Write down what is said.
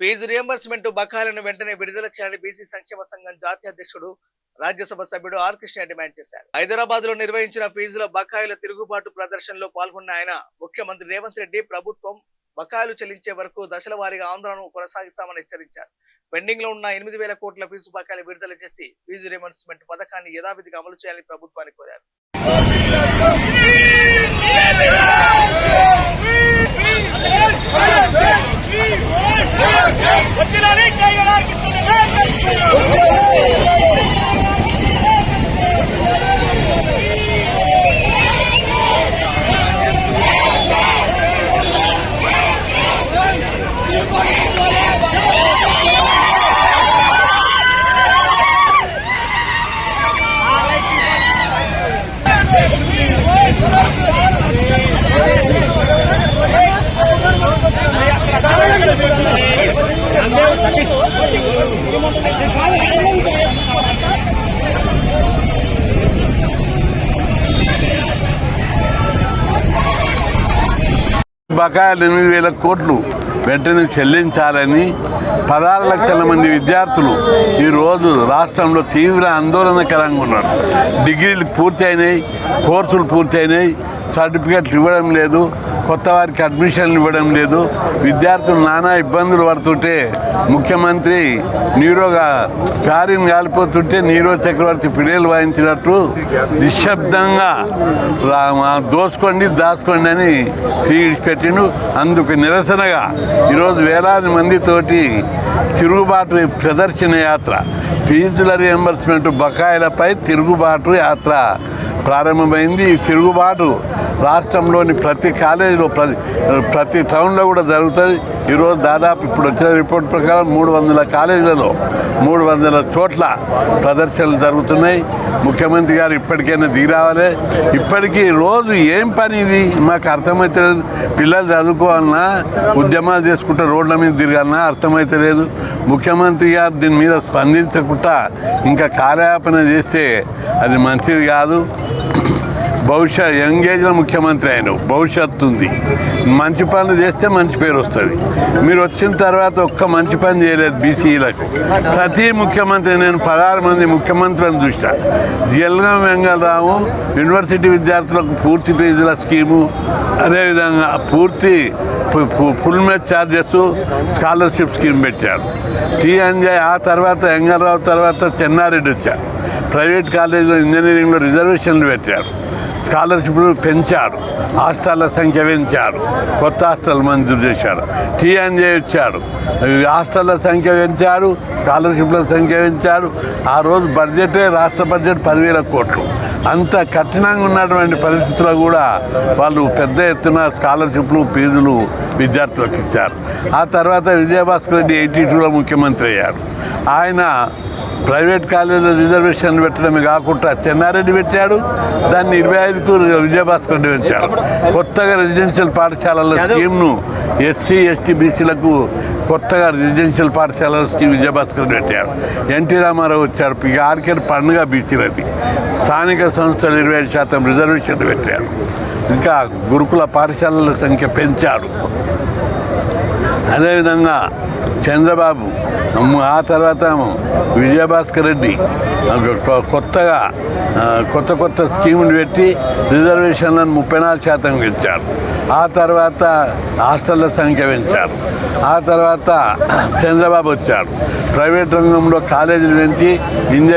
Fee reimbursement బకాయిలను వెంటనే విడుదల చేయాలని బీసీ సంక్షేమ సంఘం జాతీయ అధ్యక్షుడు రాజ్యసభ సభ్యుడు ఆర్ కృష్ణ డిమాండ్ చేశారు. హైదరాబాద్ లో నిర్వహించిన ఫీజుల బకాయిల తిరుగుబాటు ప్రదర్శనలో పాల్గొన్న ఆయన ముఖ్యమంత్రి రేవంత్ రెడ్డి ప్రభుత్వం బకాయిలు చెల్లించే వరకు దశల వారీగా ఆందోళనను కొనసాగిస్తామని హెచ్చరించారు. పెండింగ్ లో ఉన్న 8,000 కోట్ల ఫీజు బకాయిలు విడుదల చేసి ఫీజు రియంబర్స్మెంట్ పథకాన్ని యథావిధిగా అమలు చేయాలని ప్రభుత్వాన్ని కోరారు. బకాయిలు 8,000 కోట్లు వెంటనే చెల్లించాలని 16 లక్షల మంది విద్యార్థులు ఈరోజు రాష్ట్రంలో తీవ్ర ఆందోళనకరంగా ఉన్నారు. డిగ్రీలు పూర్తి అయినాయి, కోర్సులు పూర్తి అయినాయి, సర్టిఫికెట్లు ఇవ్వడం లేదు, కొత్త వారికి అడ్మిషన్లు ఇవ్వడం లేదు. విద్యార్థులు నానా ఇబ్బందులు పడుతుంటే ముఖ్యమంత్రి నీరోగా ప్యారిని కాలిపోతుంటే నీరో చక్రవర్తి పిడేలు వాయించినట్టు నిశ్శబ్దంగా దోసుకోండి దాచుకోండి అని పెట్టిండు. అందుకు నిరసనగా ఈరోజు వేలాది మందితోటి తిరుగుబాటు ప్రదర్శన యాత్ర, ఫీజుల రియంబర్స్మెంట్ బకాయిలపై తిరుగుబాటు యాత్ర ప్రారంభమైంది. ఈ తిరుగుబాటు రాష్ట్రంలోని ప్రతి కాలేజీలో ప్రతి టౌన్లో కూడా జరుగుతుంది. ఈరోజు దాదాపు ఇప్పుడు వచ్చిన రిపోర్ట్ ప్రకారం 300 కాలేజీలలో 300 చోట్ల ప్రదర్శనలు జరుగుతున్నాయి. ముఖ్యమంత్రి గారు ఇప్పటికైనా దిగిరావాలి. ఇప్పటికీ రోజు ఏం పని ఇది మాకు అర్థమైతే లేదు. పిల్లలు చదువుకోవాలన్నా, ఉద్యమాలు చేసుకుంటే రోడ్ల మీద తిరగాలన్నా అర్థమైతే లేదు. ముఖ్యమంత్రి గారు దీని మీద స్పందించకుండా ఇంకా కార్యాపన చేస్తే అది మంచిది కాదు. భవిష్యత్ యంగేజ్లో ముఖ్యమంత్రి ఆయన భవిష్యత్తు ఉంది. మంచి పనులు చేస్తే మంచి పేరు వస్తుంది. మీరు వచ్చిన తర్వాత ఒక్క మంచి పని చేయలేదు బీసీలకు. ప్రతి ముఖ్యమంత్రి, నేను 16 మంది ముఖ్యమంత్రులను చూసా. జలగం వెంగళరావు యూనివర్సిటీ విద్యార్థులకు పూర్తి ఫీజుల స్కీము, అదేవిధంగా పూర్తి full match charges scholarship scheme పెట్టాడు. టీ అంజయ్, ఆ తర్వాత వెంగళరావు తర్వాత చెన్నారెడ్డి వచ్చాడు. ప్రైవేట్ కాలేజీలో ఇంజనీరింగ్లో రిజర్వేషన్లు పెట్టాడు, స్కాలర్షిప్లు పెంచాడు, హాస్టళ్ల సంఖ్య పెంచాడు, కొత్త హాస్టల్ మంజూరు చేశాడు. టీ అంజయ్ వచ్చాడు, హాస్టళ్ల సంఖ్య పెంచాడు, స్కాలర్షిప్ల సంఖ్య పెంచాడు. ఆ రోజు బడ్జెటే రాష్ట్ర బడ్జెట్ 10,000 కోట్లు. అంత కఠినంగా ఉన్నటువంటి పరిస్థితుల్లో కూడా వాళ్ళు పెద్ద ఎత్తున స్కాలర్షిప్లు ఫీజులు విద్యార్థులకు ఇచ్చారు. ఆ తర్వాత విజయభాస్కర్ రెడ్డి 82లో ముఖ్యమంత్రి అయ్యాడు. ఆయన ప్రైవేట్ కాలేజీలో రిజర్వేషన్లు పెట్టడమే కాకుండా చెన్నారెడ్డి పెట్టాడు, దాన్ని 25కు విజయభాస్కర్ రెడ్డి పెంచాడు. కొత్తగా రెసిడెన్షియల్ పాఠశాలల స్కీమ్ను ఎస్సీ ఎస్టీ బీసీలకు కొత్తగా రెసిడెన్షియల్ పాఠశాలల స్కీమ్ విజయభాస్కర్ రెడ్డి పెట్టాడు. ఎన్టీ రామారావు వచ్చాడు. ఇక ఆర్కేడ్ పండుగ బీసీలది. స్థానిక సంస్థలు 25% రిజర్వేషన్లు పెట్టాడు. ఇంకా గురుకుల పాఠశాలల సంఖ్య పెంచాడు. అదేవిధంగా చంద్రబాబు, ఆ తర్వాత విజయభాస్కర్ రెడ్డి కొత్తగా కొత్త స్కీములు పెట్టి రిజర్వేషన్లను 34% పెంచారు. ఆ తర్వాత హాస్టళ్ల సంఖ్య పెంచారు. ఆ తర్వాత చంద్రబాబు వచ్చాడు. ప్రైవేట్ రంగంలో కాలేజీలు పెంచి ఇంజనీరింగ్